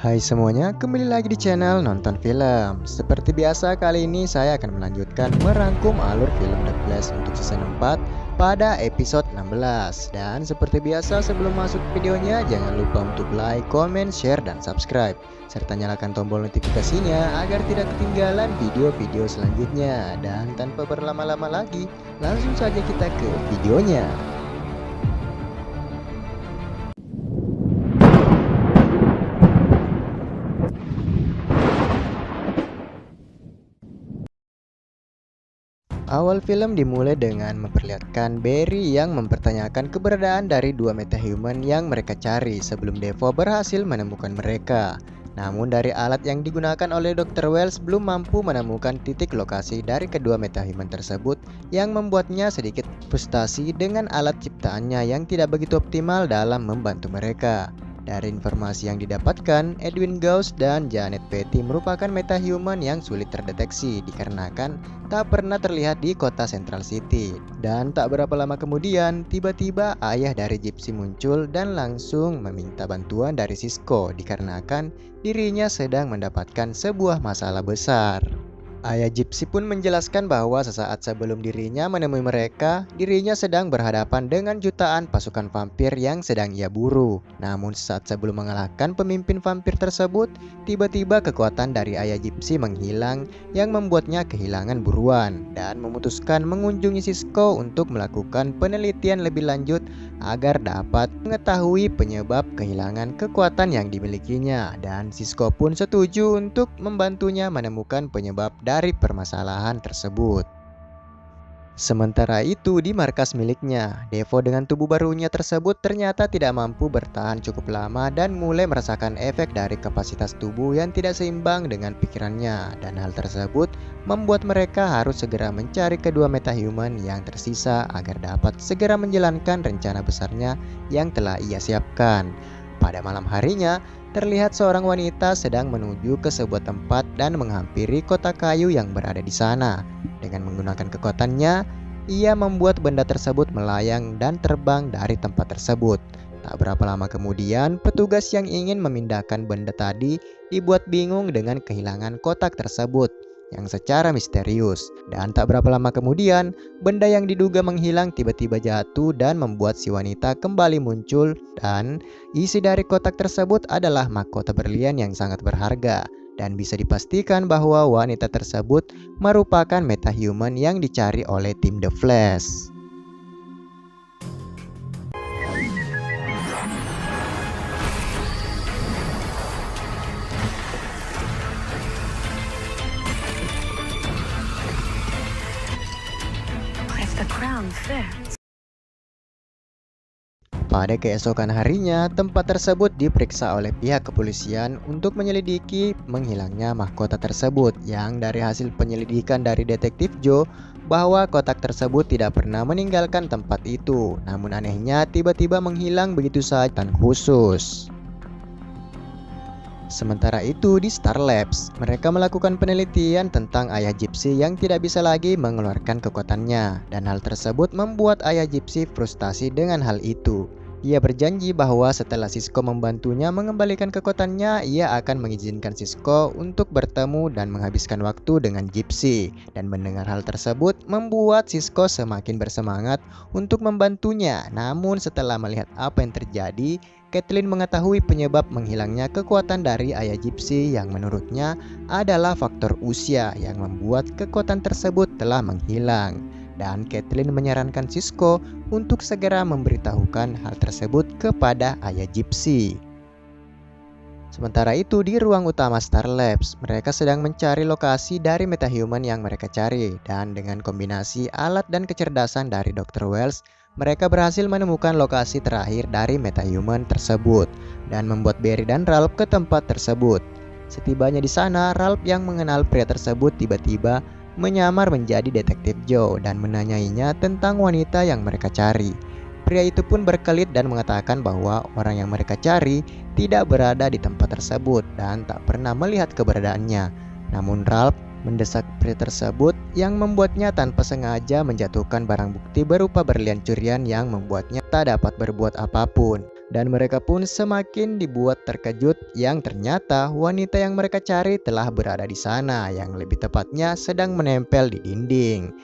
Hai semuanya, kembali lagi di channel Nonton Film. Seperti biasa, kali ini saya akan melanjutkan merangkum alur film The Flash untuk season 4 pada episode 16. Dan seperti biasa, sebelum masuk ke videonya, jangan lupa untuk like, comment, share, dan subscribe. Serta nyalakan tombol notifikasinya agar tidak ketinggalan video-video selanjutnya. Dan tanpa berlama-lama lagi, langsung saja kita ke videonya. Awal film dimulai dengan memperlihatkan Barry yang mempertanyakan keberadaan dari dua metahuman yang mereka cari sebelum Devo berhasil menemukan mereka. Namun dari alat yang digunakan oleh Dr. Wells belum mampu menemukan titik lokasi dari kedua metahuman tersebut, yang membuatnya sedikit frustasi dengan alat ciptaannya yang tidak begitu optimal dalam membantu mereka. Dari informasi yang didapatkan, Edwin Gauss dan Janet Petty merupakan metahuman yang sulit terdeteksi dikarenakan tak pernah terlihat di kota Central City. Dan tak berapa lama kemudian, tiba-tiba ayah dari Gypsy muncul dan langsung meminta bantuan dari Cisco dikarenakan dirinya sedang mendapatkan sebuah masalah besar. Ayah Gypsy pun menjelaskan bahwa sesaat sebelum dirinya menemui mereka, dirinya sedang berhadapan dengan jutaan pasukan vampir yang sedang ia buru. Namun sesaat sebelum mengalahkan pemimpin vampir tersebut, tiba-tiba kekuatan dari ayah Gypsy menghilang yang membuatnya kehilangan buruan dan memutuskan mengunjungi Cisco untuk melakukan penelitian lebih lanjut agar dapat mengetahui penyebab kehilangan kekuatan yang dimilikinya, dan Cisco pun setuju untuk membantunya menemukan penyebab dari permasalahan tersebut. Sementara itu di markas miliknya, Devo dengan tubuh barunya tersebut ternyata tidak mampu bertahan cukup lama dan mulai merasakan efek dari kapasitas tubuh yang tidak seimbang dengan pikirannya, dan hal tersebut membuat mereka harus segera mencari kedua metahuman yang tersisa agar dapat segera menjalankan rencana besarnya yang telah ia siapkan. Pada malam harinya, terlihat seorang wanita sedang menuju ke sebuah tempat dan menghampiri kotak kayu yang berada di sana. Dengan menggunakan kekuatannya, ia membuat benda tersebut melayang dan terbang dari tempat tersebut. Tak berapa lama kemudian, petugas yang ingin memindahkan benda tadi dibuat bingung dengan kehilangan kotak tersebut yang secara misterius. Dan tak berapa lama kemudian, benda yang diduga menghilang tiba-tiba jatuh dan membuat si wanita kembali muncul, dan isi dari kotak tersebut adalah mahkota berlian yang sangat berharga. Dan bisa dipastikan bahwa wanita tersebut merupakan metahuman yang dicari oleh tim The Flash. Pada keesokan harinya, tempat tersebut diperiksa oleh pihak kepolisian untuk menyelidiki menghilangnya mahkota tersebut, yang dari hasil penyelidikan dari detektif Joe bahwa kotak tersebut tidak pernah meninggalkan tempat itu, namun anehnya tiba-tiba menghilang begitu saja tanpa khusus. Sementara itu di Star Labs, mereka melakukan penelitian tentang ayah Gypsy yang tidak bisa lagi mengeluarkan kekuatannya, dan hal tersebut membuat ayah Gypsy frustasi dengan hal itu. Ia berjanji bahwa setelah Cisco membantunya mengembalikan kekuatannya, ia akan mengizinkan Cisco untuk bertemu dan menghabiskan waktu dengan Gypsy. Dan mendengar hal tersebut membuat Cisco semakin bersemangat untuk membantunya. Namun setelah melihat apa yang terjadi, Kathleen mengetahui penyebab menghilangnya kekuatan dari ayah Gypsy yang menurutnya adalah faktor usia yang membuat kekuatan tersebut telah menghilang. Dan Kathleen menyarankan Cisco untuk segera memberitahukan hal tersebut kepada ayah Gypsy. Sementara itu di ruang utama Star Labs, mereka sedang mencari lokasi dari metahuman yang mereka cari, dan dengan kombinasi alat dan kecerdasan dari Dr. Wells, mereka berhasil menemukan lokasi terakhir dari metahuman tersebut dan membuat Barry dan Ralph ke tempat tersebut. Setibanya di sana, Ralph yang mengenal pria tersebut tiba-tiba menyamar menjadi detektif Joe dan menanyainya tentang wanita yang mereka cari. Pria itu pun berkelit dan mengatakan bahwa orang yang mereka cari tidak berada di tempat tersebut dan tak pernah melihat keberadaannya. Namun Ralph mendesak pria tersebut yang membuatnya tanpa sengaja menjatuhkan barang bukti berupa berlian curian yang membuatnya tak dapat berbuat apapun. Dan mereka pun semakin dibuat terkejut yang ternyata wanita yang mereka cari telah berada di sana, yang lebih tepatnya sedang menempel di dinding.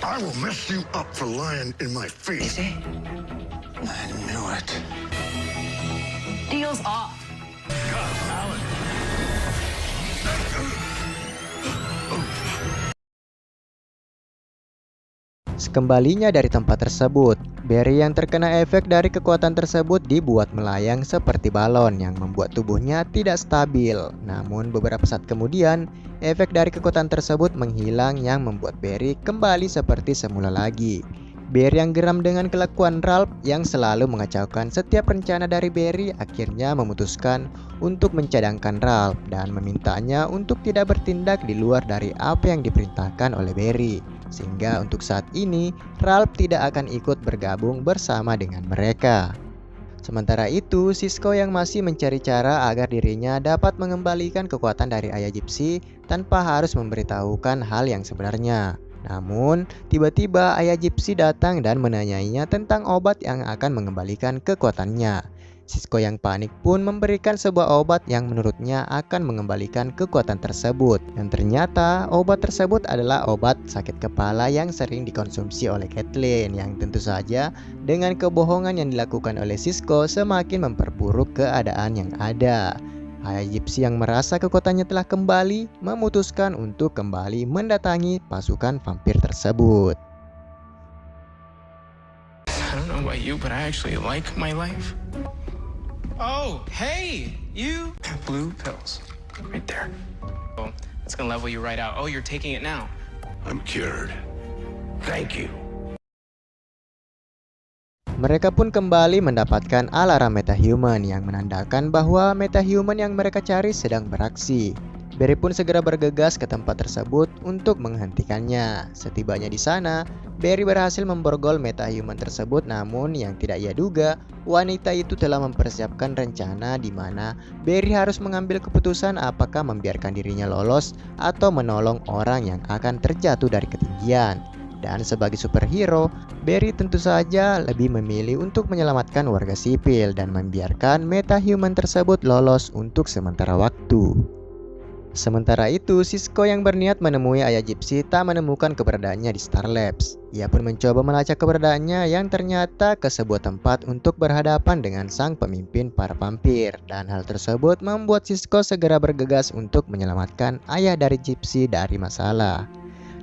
I will mess you up for lying in my face. Easy. I knew it. Deal's off. Sekembalinya dari tempat tersebut, Barry yang terkena efek dari kekuatan tersebut dibuat melayang seperti balon yang membuat tubuhnya tidak stabil. Namun beberapa saat kemudian, efek dari kekuatan tersebut menghilang yang membuat Barry kembali seperti semula lagi. Barry yang geram dengan kelakuan Ralph yang selalu mengacaukan setiap rencana dari Barry akhirnya memutuskan untuk mencadangkan Ralph dan memintanya untuk tidak bertindak di luar dari apa yang diperintahkan oleh Barry. Sehingga untuk saat ini Ralph tidak akan ikut bergabung bersama dengan mereka. Sementara itu, Sisko yang masih mencari cara agar dirinya dapat mengembalikan kekuatan dari ayah Gypsy tanpa harus memberitahukan hal yang sebenarnya. Namun, tiba-tiba ayah Gypsy datang dan menanyainya tentang obat yang akan mengembalikan kekuatannya. Sisko yang panik pun memberikan sebuah obat yang menurutnya akan mengembalikan kekuatan tersebut. Dan ternyata obat tersebut adalah obat sakit kepala yang sering dikonsumsi oleh Caitlin, yang tentu saja dengan kebohongan yang dilakukan oleh Sisko semakin memperburuk keadaan yang ada. Ayah Gypsy yang merasa kekuatannya telah kembali memutuskan untuk kembali mendatangi pasukan vampir tersebut. I don't know about you, but I actually like my life. Oh, hey, you. Blue pills, right there. Oh, it's gonna level you right out. Oh, you're taking it now. I'm cured. Thank you. Mereka pun kembali mendapatkan alarm metahuman yang menandakan bahwa metahuman yang mereka cari sedang beraksi. Barry pun segera bergegas ke tempat tersebut untuk menghentikannya. Setibanya di sana, Barry berhasil memborgol metahuman tersebut, namun yang tidak ia duga, wanita itu telah mempersiapkan rencana di mana Barry harus mengambil keputusan apakah membiarkan dirinya lolos atau menolong orang yang akan terjatuh dari ketinggian. Dan sebagai superhero, Barry tentu saja lebih memilih untuk menyelamatkan warga sipil dan membiarkan metahuman tersebut lolos untuk sementara waktu. Sementara itu, Sisko yang berniat menemui ayah Gypsy tak menemukan keberadaannya di Star Labs. Ia pun mencoba melacak keberadaannya yang ternyata ke sebuah tempat untuk berhadapan dengan sang pemimpin para vampir. Dan hal tersebut membuat Sisko segera bergegas untuk menyelamatkan ayah dari Gypsy dari masalah.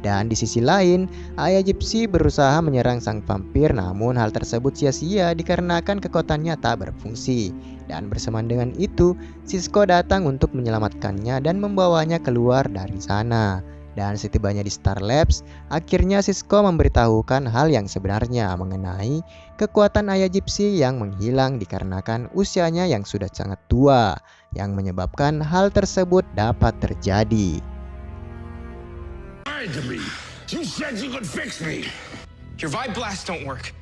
Dan di sisi lain, ayah Gypsy berusaha menyerang sang vampir, namun hal tersebut sia-sia dikarenakan kekuatannya tak berfungsi. Dan bersamaan dengan itu, Sisko datang untuk menyelamatkannya dan membawanya keluar dari sana. Dan setibanya di Star Labs, akhirnya Sisko memberitahukan hal yang sebenarnya mengenai kekuatan ayah Gypsy yang menghilang dikarenakan usianya yang sudah sangat tua, yang menyebabkan hal tersebut dapat terjadi. Lied to me. You said you could fix me. Your vibe blast don't work.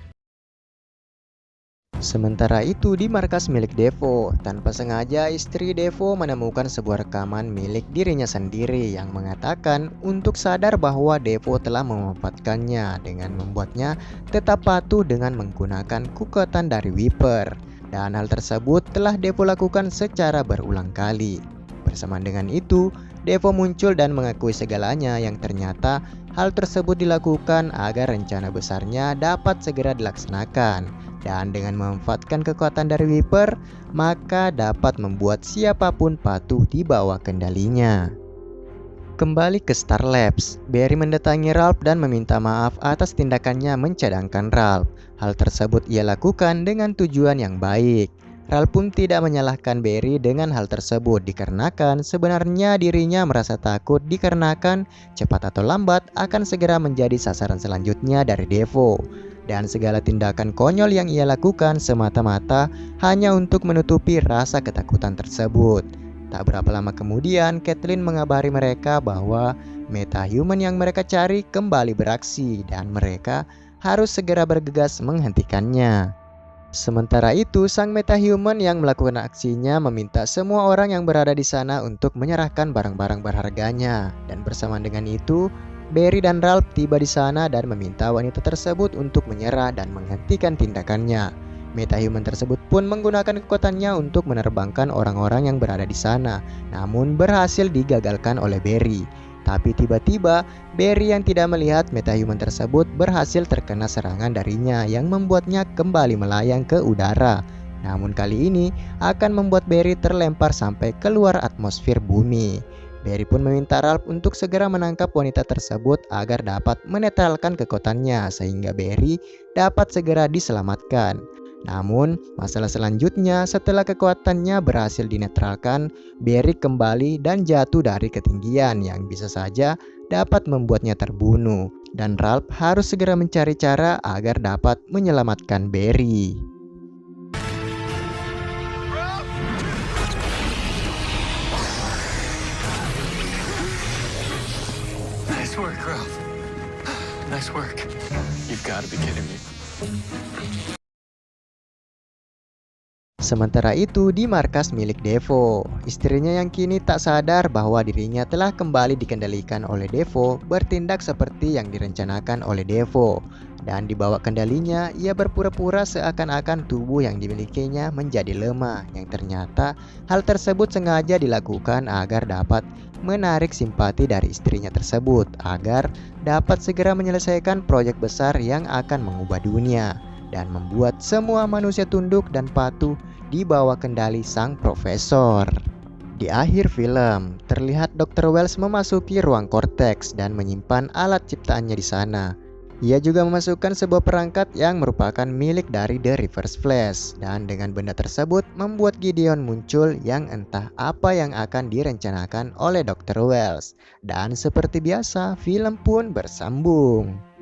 Sementara itu di markas milik Devo, tanpa sengaja istri Devo menemukan sebuah rekaman milik dirinya sendiri yang mengatakan untuk sadar bahwa Devo telah memanfaatkannya dengan membuatnya tetap patuh dengan menggunakan kekuatan dari Weeper. Dan hal tersebut telah Devo lakukan secara berulang kali. Bersamaan dengan itu, Devo muncul dan mengakui segalanya yang ternyata hal tersebut dilakukan agar rencana besarnya dapat segera dilaksanakan. Dan dengan memanfaatkan kekuatan dari Weeper, maka dapat membuat siapapun patuh di bawah kendalinya. Kembali ke Star Labs, Barry mendatangi Ralph dan meminta maaf atas tindakannya mencadangkan Ralph. Hal tersebut ia lakukan dengan tujuan yang baik. Ralph pun tidak menyalahkan Barry dengan hal tersebut dikarenakan sebenarnya dirinya merasa takut dikarenakan cepat atau lambat akan segera menjadi sasaran selanjutnya dari Devo. Dan segala tindakan konyol yang ia lakukan semata-mata hanya untuk menutupi rasa ketakutan tersebut. Tak berapa lama kemudian, Caitlin mengabari mereka bahwa metahuman yang mereka cari kembali beraksi dan mereka harus segera bergegas menghentikannya. Sementara itu, sang metahuman yang melakukan aksinya meminta semua orang yang berada di sana untuk menyerahkan barang-barang berharganya. Dan bersamaan dengan itu, Barry dan Ralph tiba di sana dan meminta wanita tersebut untuk menyerah dan menghentikan tindakannya. Metahuman tersebut pun menggunakan kekuatannya untuk menerbangkan orang-orang yang berada di sana, namun berhasil digagalkan oleh Barry. Tapi tiba-tiba, Barry yang tidak melihat metahuman tersebut berhasil terkena serangan darinya yang membuatnya kembali melayang ke udara. Namun kali ini akan membuat Barry terlempar sampai keluar atmosfer bumi. Barry pun meminta Ralph untuk segera menangkap wanita tersebut agar dapat menetralkan kekuatannya sehingga Barry dapat segera diselamatkan. Namun, masalah selanjutnya setelah kekuatannya berhasil dinetralkan, Barry kembali dan jatuh dari ketinggian yang bisa saja dapat membuatnya terbunuh. Dan Ralph harus segera mencari cara agar dapat menyelamatkan Barry. Nice work, Ralph. Nice work. You've got to be kidding me. Sementara itu di markas milik Devo, istrinya yang kini tak sadar bahwa dirinya telah kembali dikendalikan oleh Devo bertindak seperti yang direncanakan oleh Devo. Dan di bawah kendalinya, ia berpura-pura seakan-akan tubuh yang dimilikinya menjadi lemah, yang ternyata hal tersebut sengaja dilakukan agar dapat menarik simpati dari istrinya tersebut, agar dapat segera menyelesaikan proyek besar yang akan mengubah dunia dan membuat semua manusia tunduk dan patuh di bawah kendali sang profesor. Di akhir film, terlihat Dr. Wells memasuki ruang korteks dan menyimpan alat ciptaannya di sana. Ia juga memasukkan sebuah perangkat yang merupakan milik dari The Reverse Flash, dan dengan benda tersebut membuat Gideon muncul yang entah apa yang akan direncanakan oleh Dr. Wells. Dan seperti biasa, film pun bersambung.